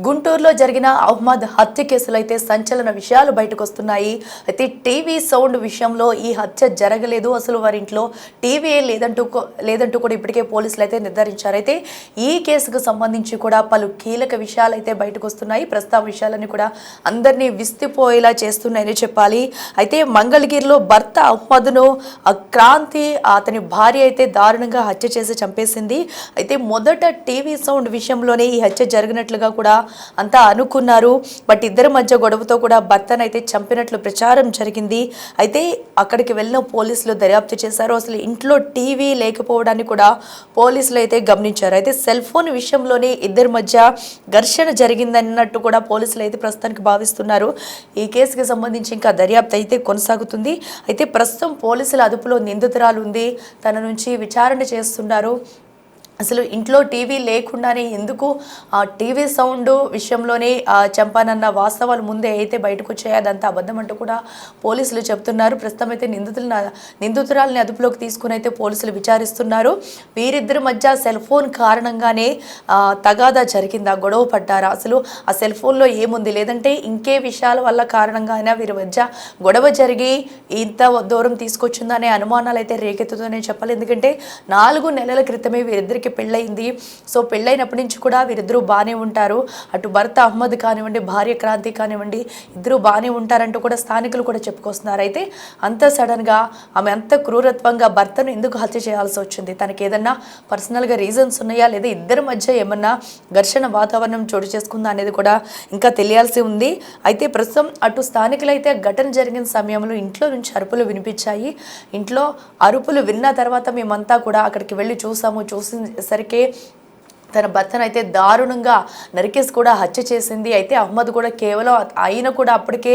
గుంటూరులో జరిగిన అహ్మద్ హత్య కేసులో అయితే సంచలన విషయాలు బయటకు వస్తున్నాయి. అయితే టీవీ సౌండ్ విషయంలో ఈ హత్య జరగలేదు, అసలు వారి ఇంట్లో టీవీ లేదంటూ కూడా ఇప్పటికే పోలీసులు అయితే నిర్ధారించారు. అయితే ఈ కేసుకు సంబంధించి కూడా పలు కీలక విషయాలు అయితే బయటకు వస్తున్నాయి. ప్రస్తుత విషయాలన్నీ కూడా అందరినీ విస్తుపోయేలా చేస్తున్నాయని చెప్పాలి. అయితే మంగళగిరిలో భర్త అహ్మద్ను క్రాంతి అతని భార్య అయితే దారుణంగా హత్య చేసి చంపేసింది. అయితే మొదట టీవీ సౌండ్ విషయంలోనే ఈ హత్య జరిగినట్లుగా కూడా అంతా అనుకున్నారు. బట్ ఇద్దరి మధ్య గొడవతో కూడా భర్తనైతే చంపినట్లు ప్రచారం జరిగింది. అయితే అక్కడికి వెళ్ళిన పోలీసులు దర్యాప్తు చేశారు. అసలు ఇంట్లో టీవీ లేకపోవడాన్ని కూడా పోలీసులు అయితే గమనించారు. అయితే సెల్ ఫోన్ విషయంలోనే ఇద్దరి మధ్య ఘర్షణ జరిగిందన్నట్టు కూడా పోలీసులు అయితే ప్రస్తుతానికి భావిస్తున్నారు. ఈ కేసుకి సంబంధించి ఇంకా దర్యాప్తు అయితే కొనసాగుతుంది. అయితే ప్రస్తుతం పోలీసుల అదుపులో నిందితురాలు ఉంది, తన నుంచి విచారణ చేస్తున్నారు. అసలు ఇంట్లో టీవీ లేకుండానే ఎందుకు టీవీ సౌండ్ విషయంలోనే చంపానన్న వాస్తవాలు ముందే అయితే బయటకు వచ్చాయి. అదంతా అబద్ధం అంటూ కూడా పోలీసులు చెప్తున్నారు. ప్రస్తుతం అయితే నిందితురాలని అదుపులోకి తీసుకుని అయితే పోలీసులు విచారిస్తున్నారు. వీరిద్దరి మధ్య సెల్ ఫోన్ కారణంగానే తగాదా జరిగిందా, గొడవ పడ్డారా, అసలు ఆ సెల్ ఫోన్లో ఏముంది, లేదంటే ఇంకే విషయాల వల్ల కారణంగా అయినా వీరి మధ్య గొడవ జరిగి ఇంత దూరం తీసుకొచ్చిందనే అనుమానాలు అయితే రేకెత్తుతూనే చెప్పాలి. ఎందుకంటే 4 నెలల క్రితమే వీరిద్దరికి పెళ్ళయింది. సో పెళ్ళైనప్పటి నుంచి కూడా వీరిద్దరూ బాగానే ఉంటారు. అటు భర్త అహ్మద్ కానివ్వండి, భార్య క్రాంతి కానివ్వండి, ఇద్దరు బాగానే ఉంటారంటూ కూడా స్థానికులు కూడా చెప్పుకొస్తున్నారు. అయితే అంత సడన్గా ఆమె అంత క్రూరత్వంగా భర్తను ఎందుకు హత్య చేయాల్సి వచ్చింది? తనకి ఏదన్నా పర్సనల్గా రీజన్స్ ఉన్నాయా, లేదా ఇద్దరి మధ్య ఏమన్నా ఘర్షణ వాతావరణం చోటు చేసుకుందా అనేది కూడా ఇంకా తెలియాల్సి ఉంది. అయితే ప్రస్తుతం అటు స్థానికులైతే ఘటన జరిగిన సమయంలో ఇంట్లో నుంచి అరుపులు వినిపించాయి. ఇంట్లో అరుపులు విన్న తర్వాత మేమంతా కూడా అక్కడికి వెళ్ళి చూసేసరికి తన భర్తను అయితే దారుణంగా నరికేసి కూడా హత్య చేసింది. అయితే అహ్మద్ కూడా కేవలం ఆయన కూడా అప్పటికే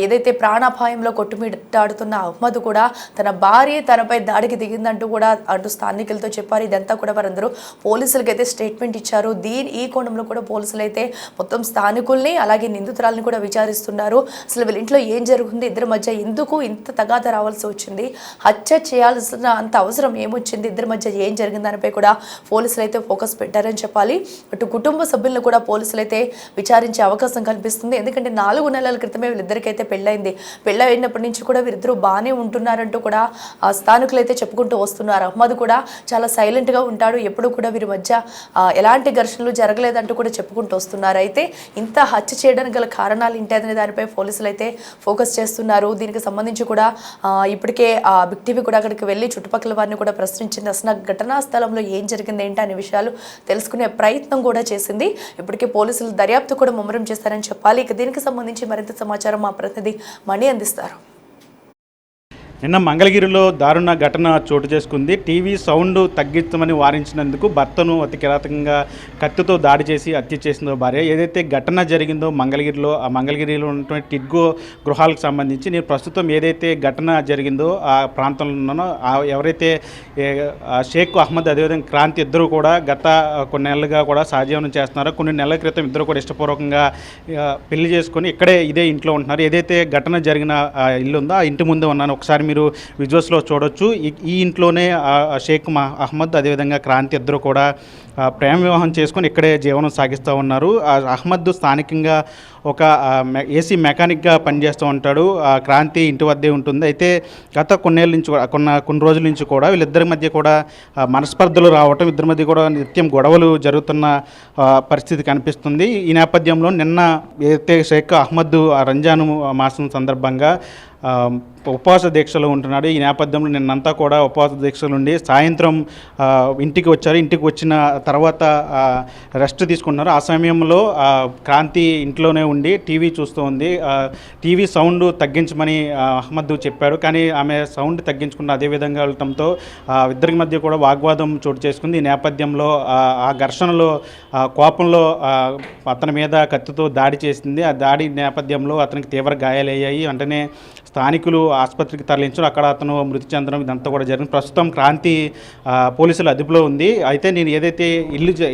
ఏదైతే ప్రాణాపాయంలో కొట్టుమిట్టాడుతున్న అహ్మద్ కూడా తన భార్య తనపై దాడికి దిగిందంటూ కూడా అటు స్థానికులతో చెప్పారు. ఇదంతా కూడా వారందరూ పోలీసులకి అయితే స్టేట్మెంట్ ఇచ్చారు. ఈ కోణంలో కూడా పోలీసులు అయితే మొత్తం స్థానికుల్ని అలాగే నిందితురాలని కూడా విచారిస్తున్నారు. అసలు వీళ్ళ ఇంట్లో ఏం జరుగుతుంది, ఇద్దరి మధ్య ఎందుకు ఇంత తగాద రావాల్సి వచ్చింది, హత్య చేయాల్సిన అంత అవసరం ఏమొచ్చింది, ఇద్దరి మధ్య ఏం జరిగింది దానిపై కూడా పోలీసులు అయితే ఫోకస్ పెట్టారు చెప్పాలి. అటు కుటుంబ సభ్యులను కూడా పోలీసులు అయితే విచారించే అవకాశం కనిపిస్తుంది. ఎందుకంటే 4 నెలల క్రితమే వీళ్ళిద్దరికైతే పెళ్ళైనప్పటి నుంచి కూడా వీరిద్దరూ బాగానే ఉంటున్నారంటూ కూడా స్థానికులు అయితే చెప్పుకుంటూ వస్తున్నారు. అహ్మద్ కూడా చాలా సైలెంట్గా ఉంటాడు, ఎప్పుడు కూడా వీరి మధ్య ఎలాంటి ఘర్షణలు జరగలేదంటూ కూడా చెప్పుకుంటూ వస్తున్నారు. అయితే ఇంత హత్య చేయడానికి గల కారణాలు ఏంటనే దానిపై పోలీసులు అయితే ఫోకస్ చేస్తున్నారు. దీనికి సంబంధించి కూడా ఇప్పటికే బిగ్ టీవీ కూడా అక్కడికి వెళ్ళి చుట్టుపక్కల వారిని కూడా ప్రశ్నించింది. అసలు ఘటనా స్థలంలో ఏం జరిగింది ఏంటి అనే విషయాలు తెలుసుకునే ప్రయత్నం కూడా చేసింది. ఇప్పటికే పోలీసులు దర్యాప్తు కూడా ముమ్మరం చేస్తారని చెప్పాలి. ఇక దీనికి సంబంధించి మరింత సమాచారం మా ప్రతినిధి మణి అందిస్తారు. నిన్న మంగళగిరిలో దారుణ ఘటన చోటు చేసుకుంది. టీవీ సౌండ్ తగ్గించమని వారించినందుకు భర్తను అతి కిరాతకంగా కత్తితో దాడి చేసి హత్య చేసిందో భార్య. ఏదైతే ఘటన జరిగిందో మంగళగిరిలో, ఆ మంగళగిరిలో ఉన్నటువంటి టిడ్గో గృహాలకు సంబంధించి నేను ప్రస్తుతం ఏదైతే ఘటన జరిగిందో ఆ ప్రాంతంలో ఉన్నానో, ఎవరైతే షేక్ అహ్మద్ అదేవిధంగా క్రాంతి ఇద్దరు కూడా గత కొన్ని నెలలుగా కూడా సహజీవనం చేస్తున్నారో, కొన్ని నెలల క్రితం ఇద్దరు కూడా ఇష్టపూర్వకంగా పెళ్లి చేసుకొని ఇక్కడే ఇదే ఇంట్లో ఉంటున్నారు. ఏదైతే ఘటన జరిగిన ఇల్లు ఉందో ఆ ఇంటి ముందే ఉన్నాను. ఒకసారి మీరు విజువల్స్లో చూడొచ్చు. ఈ ఇంట్లోనే షేక్ అహ్మద్ అదేవిధంగా క్రాంతి ఇద్దరు కూడా ప్రేమ వివాహం చేసుకొని ఇక్కడే జీవనం సాగిస్తూ ఉన్నారు. అహ్మద్ స్థానికంగా ఒక ఏసీ మెకానిక్గా పనిచేస్తూ ఉంటాడు. క్రాంతి ఇంటి వద్దే ఉంటుంది. అయితే గత కొన్ని రోజుల నుంచి కూడా వీళ్ళిద్దరి మధ్య కూడా మనస్పర్ధలు రావటం, ఇద్దరి మధ్య కూడా నిత్యం గొడవలు జరుగుతున్న పరిస్థితి కనిపిస్తుంది. ఈ నేపథ్యంలో నిన్న ఏదైతే షేక్ అహ్మద్ రంజాన్ మాసం సందర్భంగా ఉపవాస దీక్షలో ఉంటున్నాడు. ఈ నేపథ్యంలో నిన్నంతా కూడా ఉపవాస దీక్షలు ఉండి సాయంత్రం ఇంటికి వచ్చారు. ఇంటికి వచ్చిన తర్వాత రెస్ట్ తీసుకున్నారు. ఆ సమయంలో క్రాంతి ఇంట్లోనే ఉండి టీవీ చూస్తూ ఉంది. టీవీ సౌండ్ తగ్గించమని అహ్మద్ చెప్పాడు, కానీ ఆమె సౌండ్ తగ్గించుకున్న అదేవిధంగా వెళ్ళటంతో ఇద్దరి మధ్య కూడా వాగ్వాదం చోటు చేసుకుంది. ఈ నేపథ్యంలో ఆ ఘర్షణలో కోపంలో అతని మీద కత్తితో దాడి చేసింది. ఆ దాడి నేపథ్యంలో అతనికి తీవ్ర గాయాలయ్యాయి. వెంటనే స్థానికులు ఆసుపత్రికి తరలించారు. అక్కడ అతను మృతి చెందడం ఇదంతా కూడా జరిగింది. ప్రస్తుతం క్రాంతి పోలీసుల అదుపులో ఉంది. అయితే నేను ఏదైతే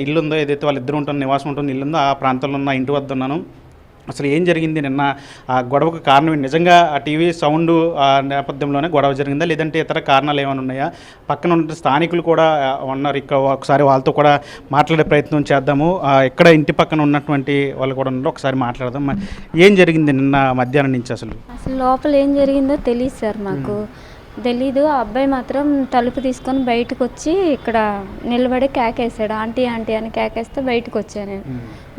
ఇల్లు ఉందో, ఏదైతే వాళ్ళిద్దరు ఉంటున్న నివాసం ఉంటున్న ఇల్లు ఉందో ఆ ప్రాంతంలో ఉన్న ఇంటి వద్ద ఉన్నాను. అసలు ఏం జరిగింది నిన్న? ఆ గొడవకు కారణం ఏంటి? నిజంగా ఆ టీవీ సౌండ్ నేపథ్యంలోనే గొడవ జరిగిందా, లేదంటే ఇతర కారణాలు ఏమైనా ఉన్నాయా? పక్కన ఉన్న స్థానికులు కూడా ఉన్నారు ఇక్కడ, ఒకసారి వాళ్ళతో కూడా మాట్లాడే ప్రయత్నం చేద్దాము. ఇక్కడ ఇంటి పక్కన ఉన్నటువంటి వాళ్ళు కూడా ఉన్నారు, ఒకసారి మాట్లాడదాం. ఏం జరిగింది నిన్న మధ్యాహ్నం నుంచి అసలు? అసలు లోపల ఏం జరిగిందో తెలియదు సార్, మాకు తెలీదు. ఆ అబ్బాయి మాత్రం తలుపు తీసుకొని బయటకు వచ్చి ఇక్కడ నిలబడి కేకేసాడు, ఆంటీ ఆంటీ అని కేకేస్తే బయటకు వచ్చాను నేను.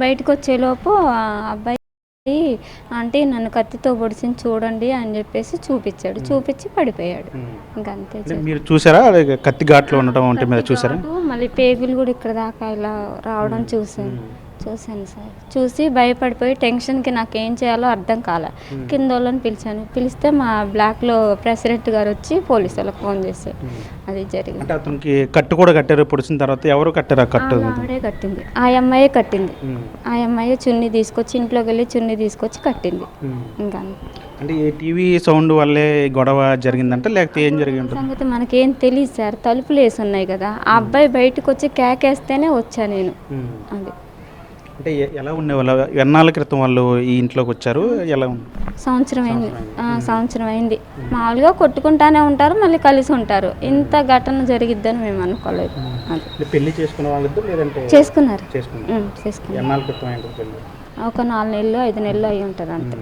బయటకు వచ్చేలోపు ఆ అబ్బాయి ఆంటీ నన్ను కత్తితో పొడిచింది చూడండి అని చెప్పేసి చూపించాడు, చూపించి పడిపోయాడు. ఇంకంతే. మీరు చూసారా కత్తి ఘాట్లో ఉండటం అంటే మీద చూసారా? మళ్ళీ పేగులు కూడా ఇక్కడ దాకా ఇలా రావడం చూసాను సార్. చూసి భయపడిపోయి టెన్షన్కి నాకు ఏం చేయాలో అర్థం కాలే. కింద వాళ్ళని పిలిచాను, పిలిస్తే మా బ్లాక్లో ప్రెసిడెంట్ గారు వచ్చి పోలీసు వాళ్ళకి ఫోన్ చేశారు. అది జరిగింది. అంటే అతనికి కట్టు కూడా కట్టారు, పొడిచిన తర్వాత ఎవరు కట్టారు? కట్టు ఆవిడే కట్టింది, ఆ అమ్మాయే కట్టింది. ఆ అమ్మాయి చున్నీ తీసుకొచ్చి ఇంట్లోకి వెళ్ళి చున్నీ తీసుకొచ్చి కట్టింది. ఇంకా అంటే ఈ టీవీ సౌండ్ వల్లే గొడవ జరిగిందంటే లేకపోతే ఏం జరిగింది సంగతి మనకేం తెలియదు సార్. తలుపులు వేసి ఉన్నాయి కదా, ఆ అబ్బాయి బయటకు వచ్చి కేకేస్తేనే వచ్చా నేను. అది అంటే ఎలా ఉండేవాళ్ళు? ఎన్నాళ్ళ క్రితం వాళ్ళు ఈ ఇంట్లోకి వచ్చారు? ఎలా ఉంది? సంవత్సరం అయింది. మామూలుగా కొట్టుకుంటానే ఉంటారు, మళ్ళీ కలిసి ఉంటారు. ఇంత ఘటన జరిగిద్దని మేము అనుకోలేదు. పెళ్లి చేసుకున్న వాళ్ళిద్దరు లేదంటే చేసుకున్నారు. ఎన్నాళ్ళ క్రితం అయింది పెళ్లి? ఒక 4 నెలలు 5 నెలలు అయి ఉంటుంది అంతే.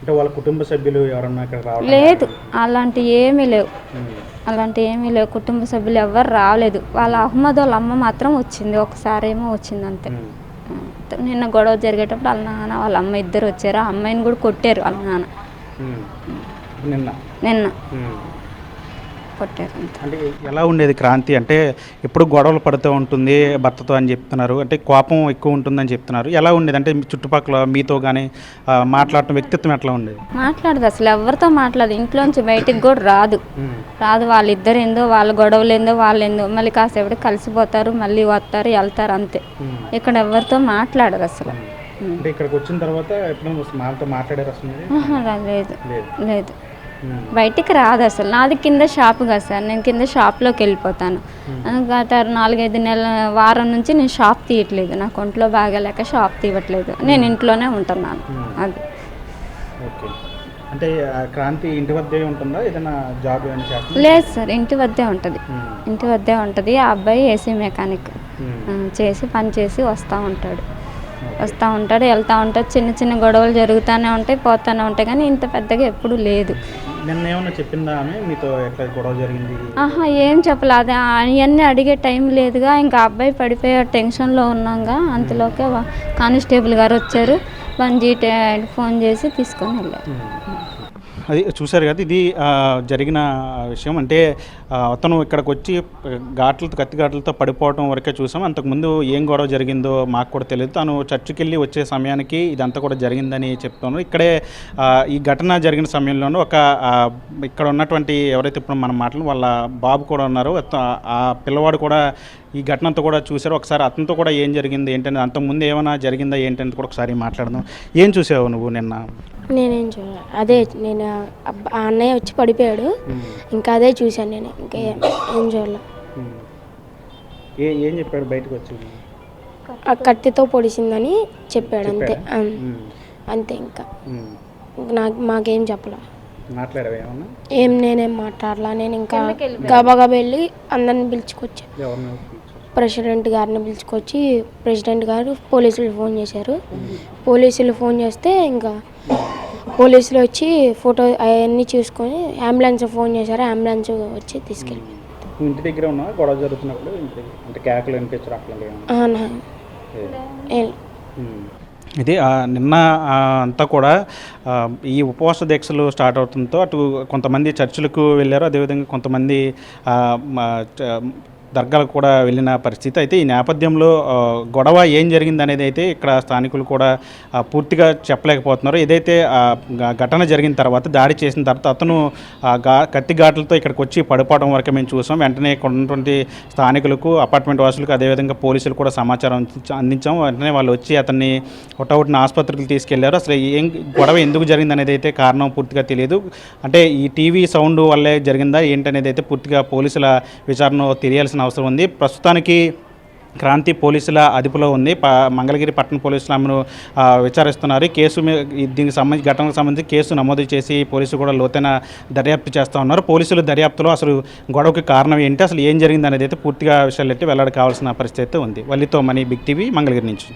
అంటే వాళ్ళ కుటుంబ సభ్యులు ఎవరన్నా ఇక్కడ రావడం? లేదు, అలాంటివి ఏమీ లేవు. కుటుంబ సభ్యులు ఎవరు రాలేదు. వాళ్ళ అహ్మద్ వాళ్ళ అమ్మ మాత్రం వచ్చింది, ఒకసారి ఏమో వచ్చింది అంతే. నిన్న గొడవ జరిగేటప్పుడు వాళ్ళ నాన్న వాళ్ళ అమ్మ ఇద్దరు వచ్చారు. ఆ అమ్మాయిని కూడా కొట్టారు వాళ్ళ నాన్న. నిన్న కొట్టారు. అంటే ఎలా ఉండేది క్రాంతి? అంటే ఎప్పుడు గొడవలు పడుతూ ఉంటుంది భర్తతో అని చెప్తున్నారు, అంటే కోపం ఎక్కువ ఉంటుందని చెప్తున్నారు. ఎలా ఉండేది? అంటే చుట్టుపక్కల మీతో కానీ మాట్లాడటం, వ్యక్తిత్వం ఎట్లా ఉండేది? మాట్లాడదు, అసలు ఎవరితో మాట్లాడదు. ఇంట్లోంచి బయటికి కూడా రాదు. వాళ్ళిద్దరు ఏందో, వాళ్ళ గొడవలు ఏందో, వాళ్ళేందో, మళ్ళీ కాసేపటి కలిసిపోతారు, మళ్ళీ వస్తారు, వెళ్తారు అంతే. ఇక్కడ ఎవరితో మాట్లాడదు అసలు. అంటే ఇక్కడికి వచ్చిన తర్వాత ఎప్పుడైనా మాట్లాడారు అసలు? లేదు, బయటికి రాదు అసలు. నాది కింద షాపు కదా సార్, నేను కింద షాప్లోకి వెళ్ళిపోతాను. గత 4-5 నెలల వారం నుంచి నేను షాప్ తీయట్లేదు. నాకు ఒంట్లో బాగాలేక షాప్ తీయట్లేదు, నేను ఇంట్లోనే ఉంటున్నాను. అది అంటే క్రాంతి ఇంటి వద్దే ఉంటుందా, ఏదైనా జాబ్ ఏమైనా చేస్తుందా? లేదు సార్, ఇంటి వద్దే ఉంటుంది. ఆ అబ్బాయి ఏసీ మెకానిక్ చేసి పని చేసి వస్తూ ఉంటాడు, వెళ్తూ ఉంటాడు. చిన్న చిన్న గొడవలు జరుగుతూనే ఉంటాయి, పోతూనే ఉంటాయి, కానీ ఇంత పెద్దగా ఎప్పుడు లేదు. నిన్న ఏమన్నా చెప్పిందా ఆమె మీతో ఎట్లా గొడవ జరిగింది? ఏం చెప్పలేదు. అవన్నీ అడిగే టైం లేదుగా. ఇంకా అబ్బాయి పడిపోయే టెన్షన్లో ఉన్నాగా. అంతలోకే కానిస్టేబుల్ గారు వచ్చారు, 1G ఫోన్ చేసి తీసుకొని వెళ్ళారు. అది చూశారు కదా, ఇది జరిగిన విషయం. అంటే అతను ఇక్కడికి వచ్చి కత్తి ఘాట్లతో పడిపోవడం వరకే చూసాం. అంతకుముందు ఏం గొడవ జరిగిందో మాకు కూడా తెలియదు. తను చర్చికి వెళ్ళి వచ్చే సమయానికి ఇదంతా కూడా జరిగిందని చెప్తున్నాను. ఇక్కడే ఈ ఘటన జరిగిన సమయంలోనూ ఇక్కడ ఉన్నటువంటి ఎవరైతే ఇప్పుడు మనం మాట్లాడిన వాళ్ళ బాబు కూడా ఉన్నారు, ఆ పిల్లవాడు కూడా ఈ ఘటనతో కూడా చూశారు. ఒకసారి అతనితో కూడా ఏం జరిగింది ఏంటంటే, అంతకుముందు ఏమైనా జరిగిందా ఏంటంటే కూడా ఒకసారి మాట్లాడదాం. ఏం చూసావు నువ్వు నిన్న? నేనేం చూడాలి, అదే నేను ఆ అన్నయ్య వచ్చి పడిపోయాడు, ఇంకా అదే చూశాను నేను, ఇంకా ఏం చూడాలి. ఏం చెప్పాడు బయటకు వచ్చి? ఆ కత్తితో పొడిచిందని చెప్పాడు అంతే. అంతే, ఇంకా మాకేం చెప్పలే. మాట్లాడవా ఏమన్నా? నేనేం మాట్లాడలా. నేను ఇంకా గబగబా వెళ్ళి అందరిని పిలుచుకొచ్చి ప్రెసిడెంట్ గారిని పిలుచుకొచ్చి, ప్రెసిడెంట్ గారు పోలీసులు ఫోన్ చేశారు. పోలీసులు ఫోన్ చేస్తే ఇంకా పోలీసులు వచ్చి ఫోటో అవన్నీ చూసుకొని అంబులెన్స్ ఫోన్ చేశారు. అంబులెన్స్ వచ్చి తీసుకెళ్ళి ఇంటి దగ్గర ఉన్నా గొడవ జరుగుతున్నప్పుడు అంటే కేకలు వినిపించారు అట్లా? ఇది నిన్న అంతా కూడా ఈ ఉపవాస దీక్షలు స్టార్ట్ అవుతుందో అటు కొంతమంది చర్చిలకు వెళ్ళారు, అదేవిధంగా కొంతమంది దర్గాలకు కూడా వెళ్ళిన పరిస్థితి. అయితే ఈ నేపథ్యంలో గొడవ ఏం జరిగింది అనేది అయితే ఇక్కడ స్థానికులు కూడా పూర్తిగా చెప్పలేకపోతున్నారు. ఏదైతే ఘటన జరిగిన తర్వాత, దాడి చేసిన తర్వాత అతను కత్తి ఘాట్లతో ఇక్కడికి వచ్చి పడిపోవడం వరకు మేము చూసాం. వెంటనే ఇక్కడ ఉన్నటువంటి స్థానికులకు, అపార్ట్మెంట్ వాసులకు, అదేవిధంగా పోలీసులు కూడా సమాచారం అందించాం. వెంటనే వాళ్ళు వచ్చి అతన్ని ఒకటొకటిన ఆసుపత్రికి తీసుకెళ్లారు. అసలు గొడవ ఎందుకు జరిగింది అనేది అయితే కారణం పూర్తిగా తెలియదు. అంటే ఈ టీవీ సౌండ్ వల్లే జరిగిందా ఏంటనేది అయితే పూర్తిగా పోలీసుల విచారణ తెలియాల్సిన అవసరం ఉంది. ప్రస్తుతానికి క్రాంతి పోలీసుల అదుపులో ఉంది. మంగళగిరి పట్టణ పోలీసులు ఆమెను విచారిస్తున్నారు. దీనికి సంబంధించి ఘటనకు సంబంధించి కేసు నమోదు చేసి పోలీసులు కూడా లోతైన దర్యాప్తు చేస్తూ ఉన్నారు. పోలీసుల దర్యాప్తులో అసలు గొడవకి కారణం ఏంటి, అసలు ఏం జరిగింది అనేది అయితే పూర్తిగా విషయాలు అయితే వెల్లడి కావాల్సిన పరిస్థితి అయితే ఉంది. వల్లితో మనీ, బిగ్ టీవీ, మంగళగిరి నుంచి.